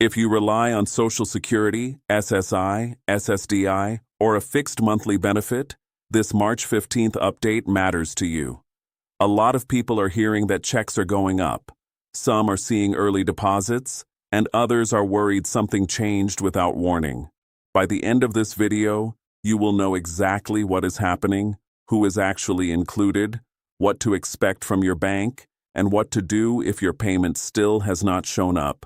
If you rely on Social Security, SSI, SSDI, or a fixed monthly benefit, this March 15th update matters to you. A lot of people are hearing that checks are going up. Some are seeing early deposits, and others are worried something changed without warning. By the end of this video, you will know exactly what is happening, who is actually included, what to expect from your bank, and what to do if your payment still has not shown up.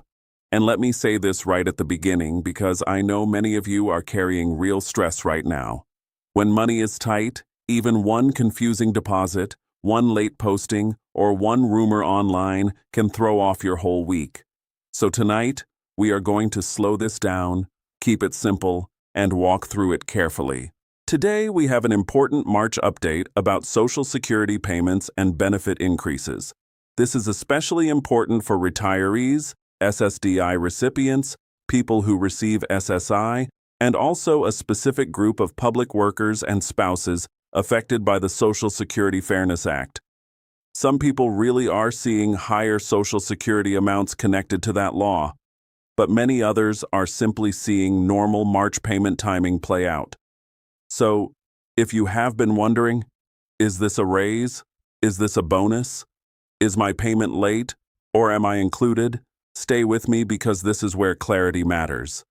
And let me say this right at the beginning because I know many of you are carrying real stress right now. When money is tight, even one confusing deposit, one late posting, or one rumor online can throw off your whole week. So tonight, we are going to slow this down, keep it simple, and walk through it carefully. Today, we have an important March update about Social Security payments and benefit increases. This is especially important for retirees, SSDI recipients, people who receive SSI, and also a specific group of public workers and spouses affected by the Social Security Fairness Act. Some people really are seeing higher Social Security amounts connected to that law, but many others are simply seeing normal March payment timing play out. So, if you have been wondering, is this a raise? Is this a bonus? Is my payment late? Or am I included? Stay with me because this is where clarity matters.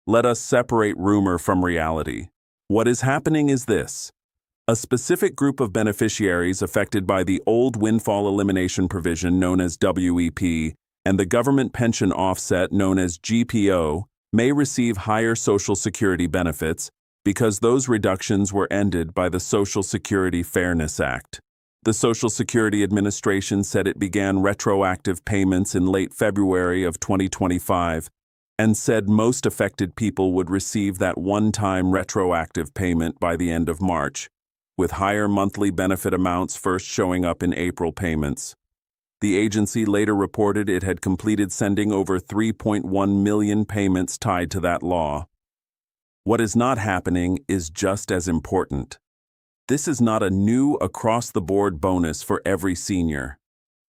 Let us separate rumor from reality. What is happening is this. A specific group of beneficiaries affected by the old Windfall Elimination Provision known as WEP and the government pension offset known as GPO may receive higher Social Security benefits because those reductions were ended by the Social Security Fairness Act. The Social Security Administration said it began retroactive payments in late February of 2025 and said most affected people would receive that one-time retroactive payment by the end of March, with higher monthly benefit amounts first showing up in April payments. The agency later reported it had completed sending over 3.1 million payments tied to that law. What is not happening is just as important. This is not a new across-the-board bonus for every senior.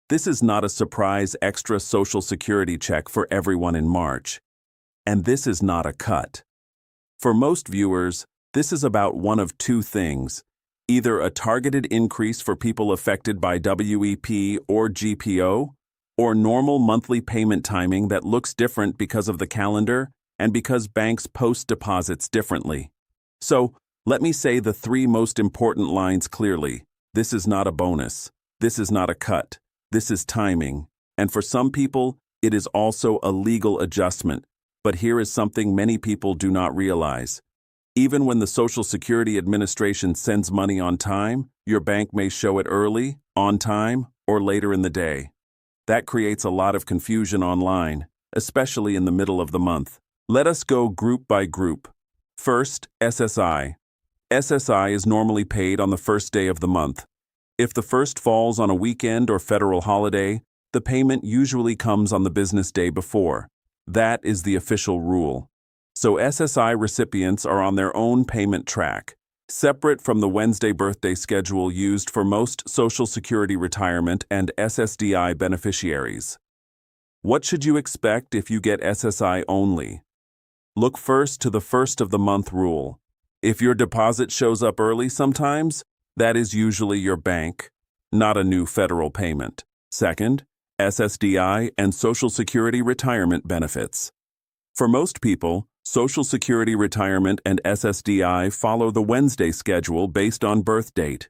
This is not a surprise extra Social Security check for everyone in March. And this is not a cut. For most viewers, this is about one of two things: either a targeted increase for people affected by WEP or GPO, or normal monthly payment timing that looks different because of the calendar and because banks post deposits differently. So, let me say the three most important lines clearly. This is not a bonus. This is not a cut. This is timing. And for some people, it is also a legal adjustment. But here is something many people do not realize. Even when the Social Security Administration sends money on time, your bank may show it early, on time, or later in the day. That creates a lot of confusion online, especially in the middle of the month. Let us go group by group. First, SSI. SSI is normally paid on the first day of the month. If the first falls on a weekend or federal holiday, the payment usually comes on the business day before. That is the official rule. So SSI recipients are on their own payment track, separate from the Wednesday birthday schedule used for most Social Security retirement and SSDI beneficiaries. What should you expect if you get SSI only? Look first to the first of the month rule. If your deposit shows up early sometimes, that is usually your bank, not a new federal payment. Second, SSDI and Social Security retirement benefits. For most people, Social Security retirement and SSDI follow the Wednesday schedule based on birth date.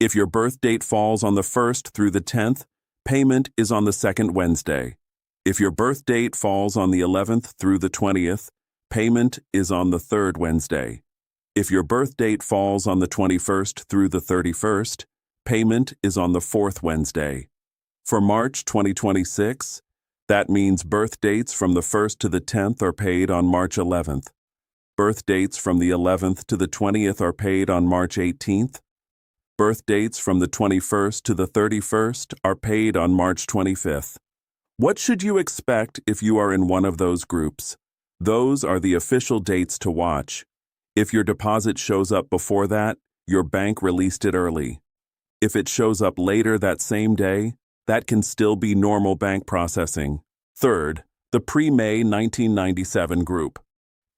If your birth date falls on the 1st through the 10th, payment is on the second Wednesday. If your birth date falls on the 11th through the 20th, payment is on the third Wednesday. If your birth date falls on the 21st through the 31st, payment is on the fourth Wednesday. For March 2026, that means birth dates from the 1st to the 10th are paid on March 11th. Birth dates from the 11th to the 20th are paid on March 18th. Birth dates from the 21st to the 31st are paid on March 25th. What should you expect if you are in one of those groups? Those are the official dates to watch. If your deposit shows up before that, your bank released it early. If it shows up later that same day, that can still be normal bank processing. Third, the pre-May 1997 group.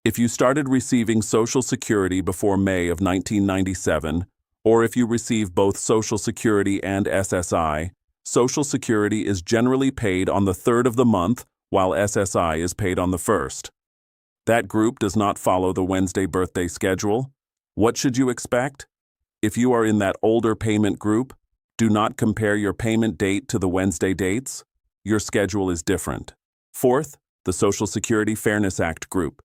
If you started receiving Social Security before May of 1997, or if you receive both Social Security and SSI, Social Security is generally paid on the 3rd of the month, while SSI is paid on the 1st. That group does not follow the Wednesday birthday schedule. What should you expect? If you are in that older payment group, do not compare your payment date to the Wednesday dates. Your schedule is different. 4th, the Social Security Fairness Act group.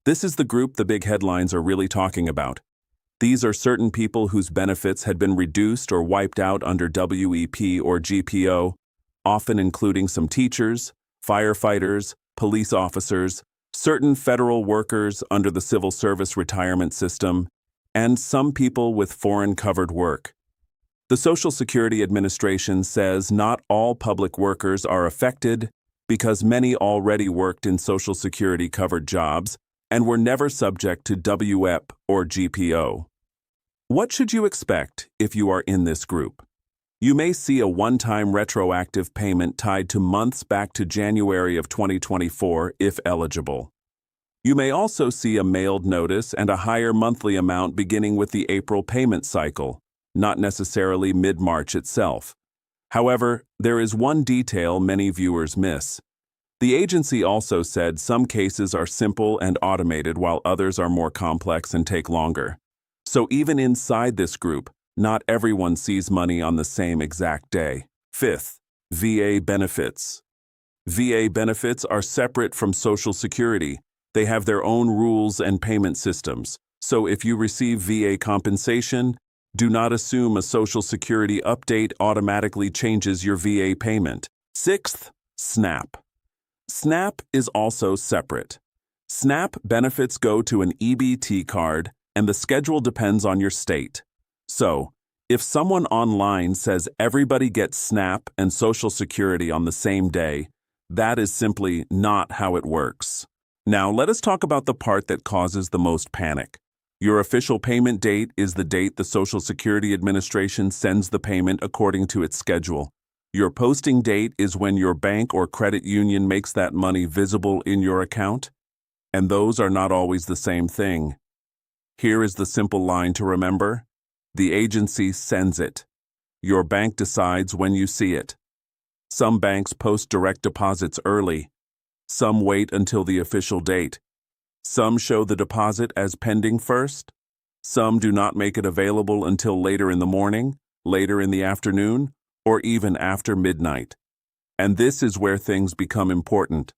This is the group the big headlines are really talking about. These are certain people whose benefits had been reduced or wiped out under WEP or GPO, often including some teachers, firefighters, police officers, certain federal workers under the civil service retirement system, and some people with foreign covered work. The Social Security Administration says not all public workers are affected because many already worked in Social Security covered jobs and were never subject to WEP or GPO. What should you expect if you are in this group? You may see a one-time retroactive payment tied to months back to January of 2024 if eligible. You may also see a mailed notice and a higher monthly amount beginning with the April payment cycle, not necessarily mid-March itself. However, there is one detail many viewers miss. The agency also said some cases are simple and automated while others are more complex and take longer. So even inside this group, not everyone sees money on the same exact day. 5th, VA benefits. VA benefits are separate from Social Security. They have their own rules and payment systems. So if you receive VA compensation, do not assume a Social Security update automatically changes your VA payment. 6th, SNAP. SNAP is also separate. SNAP benefits go to an EBT card, and the schedule depends on your state. So, if someone online says everybody gets SNAP and Social Security on the same day, that is simply not how it works. Now, let us talk about the part that causes the most panic. Your official payment date is the date the Social Security Administration sends the payment according to its schedule. Your posting date is when your bank or credit union makes that money visible in your account. And those are not always the same thing. Here is the simple line to remember. The agency sends it. Your bank decides when you see it. Some banks post direct deposits early. Some wait until the official date. Some show the deposit as pending first. Some do not make it available until later in the morning, later in the afternoon, or even after midnight. And this is where things become important.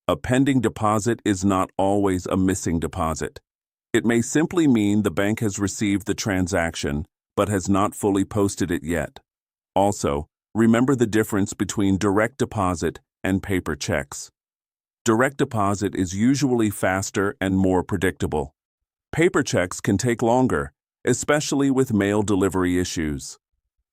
A pending deposit is not always a missing deposit. It may simply mean the bank has received the transaction, but has not fully posted it yet. Also, remember the difference between direct deposit and paper checks. Direct deposit is usually faster and more predictable. Paper checks can take longer, especially with mail delivery issues.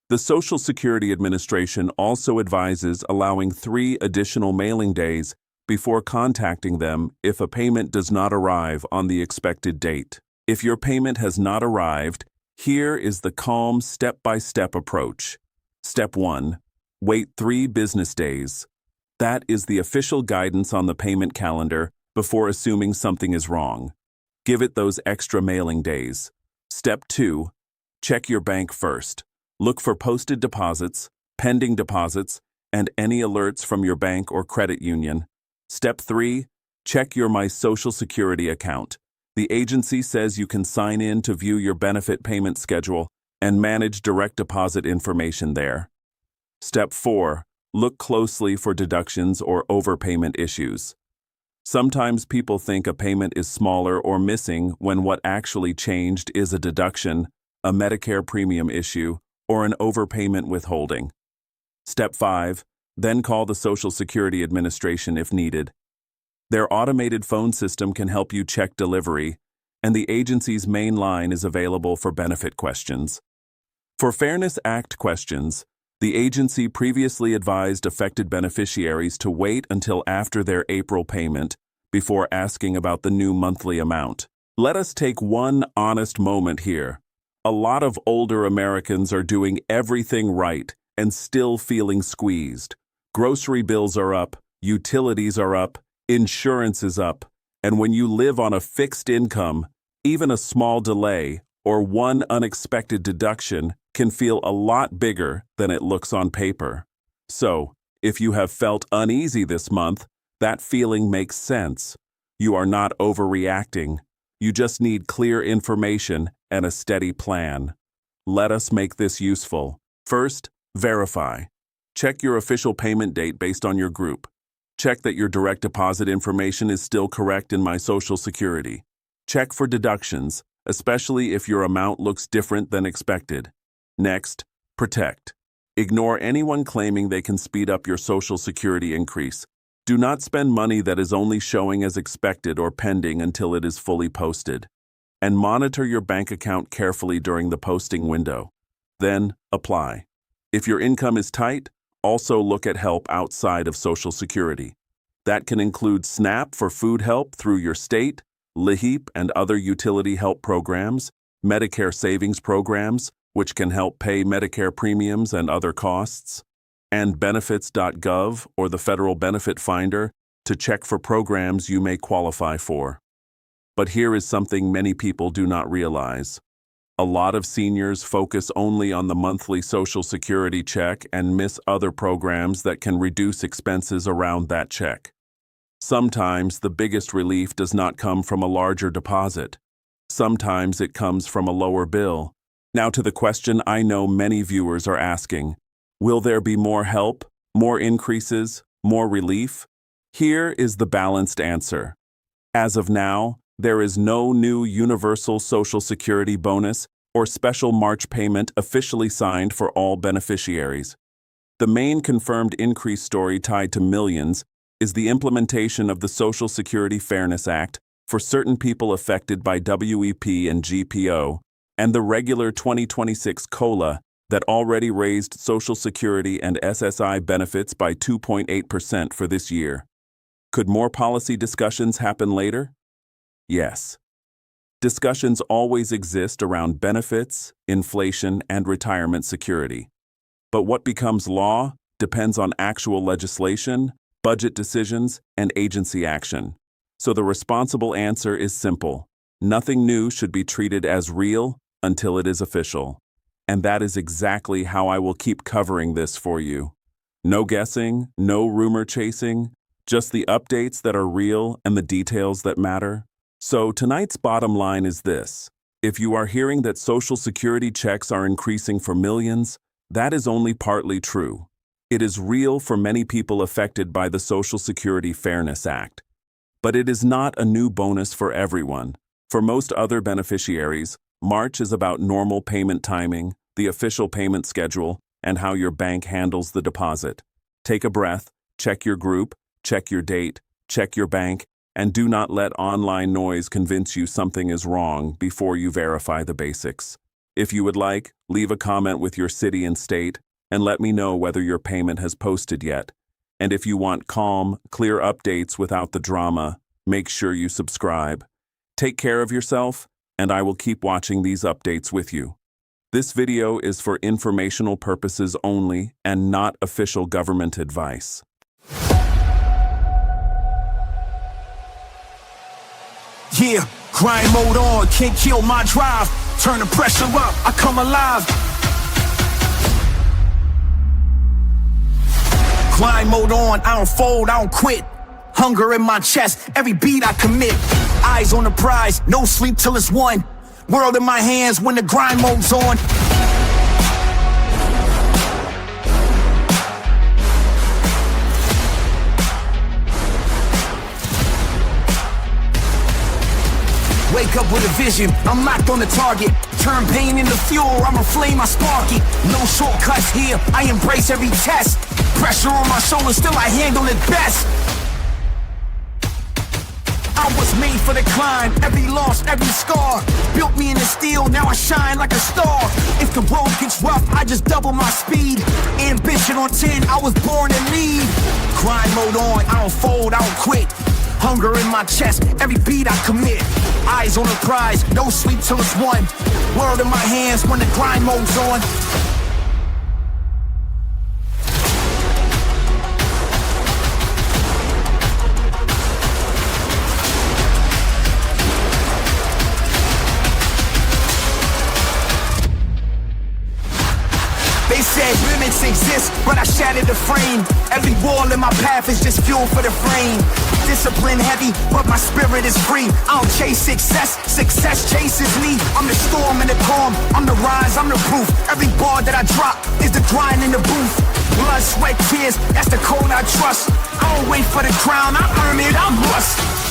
The Social Security Administration also advises allowing 3 additional mailing days before contacting them if a payment does not arrive on the expected date. If your payment has not arrived, here is the calm step-by-step approach. Step 1. Wait 3 business days. That is the official guidance on the payment calendar before assuming something is wrong. Give it those extra mailing days. Step 2. Check your bank first. Look for posted deposits, pending deposits, and any alerts from your bank or credit union. Step 3. Check your My Social Security account. The agency says you can sign in to view your benefit payment schedule and manage direct deposit information there. Step 4. Look closely for deductions or overpayment issues. Sometimes people think a payment is smaller or missing when what actually changed is a deduction, a Medicare premium issue, or an overpayment withholding. Step 5. Then call the Social Security Administration if needed. Their automated phone system can help you check delivery, and the agency's main line is available for benefit questions. For Fairness Act questions, the agency previously advised affected beneficiaries to wait until after their April payment before asking about the new monthly amount. Let us take one honest moment here. A lot of older Americans are doing everything right and still feeling squeezed. Grocery bills are up, utilities are up, insurance is up, and when you live on a fixed income, even a small delay or one unexpected deduction can feel a lot bigger than it looks on paper. So, if you have felt uneasy this month, that feeling makes sense. You are not overreacting. You just need clear information and a steady plan. Let us make this useful. First, verify. Check your official payment date based on your group. Check that your direct deposit information is still correct in My Social Security. Check for deductions, especially if your amount looks different than expected. Next, protect. Ignore anyone claiming they can speed up your Social Security increase. Do not spend money that is only showing as expected or pending until it is fully posted. And monitor your bank account carefully during the posting window. Then, apply. If your income is tight, also look at help outside of Social Security. That can include SNAP for food help through your state, LIHEAP and other utility help programs, Medicare savings programs, which can help pay Medicare premiums and other costs, and benefits.gov or the Federal Benefit Finder to check for programs you may qualify for. But here is something many people do not realize. A lot of seniors focus only on the monthly Social Security check and miss other programs that can reduce expenses around that check. Sometimes the biggest relief does not come from a larger deposit. Sometimes it comes from a lower bill. Now to the question I know many viewers are asking, will there be more help, more increases, more relief? Here is the balanced answer. As of now, there is no new universal Social Security bonus or special March payment officially signed for all beneficiaries. The main confirmed increase story tied to millions is the implementation of the Social Security Fairness Act for certain people affected by WEP and GPO, and the regular 2026 COLA that already raised Social Security and SSI benefits by 2.8% for this year. Could more policy discussions happen later? Yes. Discussions always exist around benefits, inflation, and retirement security. But what becomes law depends on actual legislation, budget decisions, and agency action. So the responsible answer is simple. Nothing new should be treated as real until it is official. And that is exactly how I will keep covering this for you. No guessing, no rumor chasing, just the updates that are real and the details that matter. So tonight's bottom line is this. If you are hearing that Social Security checks are increasing for millions, that is only partly true. It is real for many people affected by the Social Security Fairness Act. But it is not a new bonus for everyone. For most other beneficiaries, March is about normal payment timing, the official payment schedule, and how your bank handles the deposit. Take a breath, check your group, check your date, check your bank, and do not let online noise convince you something is wrong before you verify the basics. If you would like, leave a comment with your city and state, and let me know whether your payment has posted yet. And if you want calm, clear updates without the drama, make sure you subscribe. Take care of yourself, and I will keep watching these updates with you. This video is for informational purposes only and not official government advice. Yeah, grind mode on, can't kill my drive. Turn the pressure up, I come alive. Grind mode on, I don't fold, I don't quit. Hunger in my chest, every beat I commit. Eyes on the prize, no sleep till it's won. World in my hands when the grind mode's on. Wake up with a vision, I'm locked on the target. Turn pain into fuel, I'm a flame, I spark it. No shortcuts here, I embrace every test. Pressure on my shoulders, still I handle it best. I was made for the climb, every loss, every scar. Built me in the steel, now I shine like a star. If the road gets rough, I just double my speed. Ambition on 10, I was born to lead. Grind mode on, I don't fold, I don't quit. Hunger in my chest, every beat I commit. Eyes on the prize, no sleep till it's won. World in my hands when the grind mode's on. They said limits exist, but I shattered the frame. Every wall in my path is just fuel for the flame. Discipline heavy, but my spirit is free. I don't chase success, success chases me. I'm the storm and the calm, I'm the rise, I'm the proof. Every bar that I drop is the grind in the booth. Blood, sweat, tears, that's the code I trust. I don't wait for the crown, I earn it, I'm rust.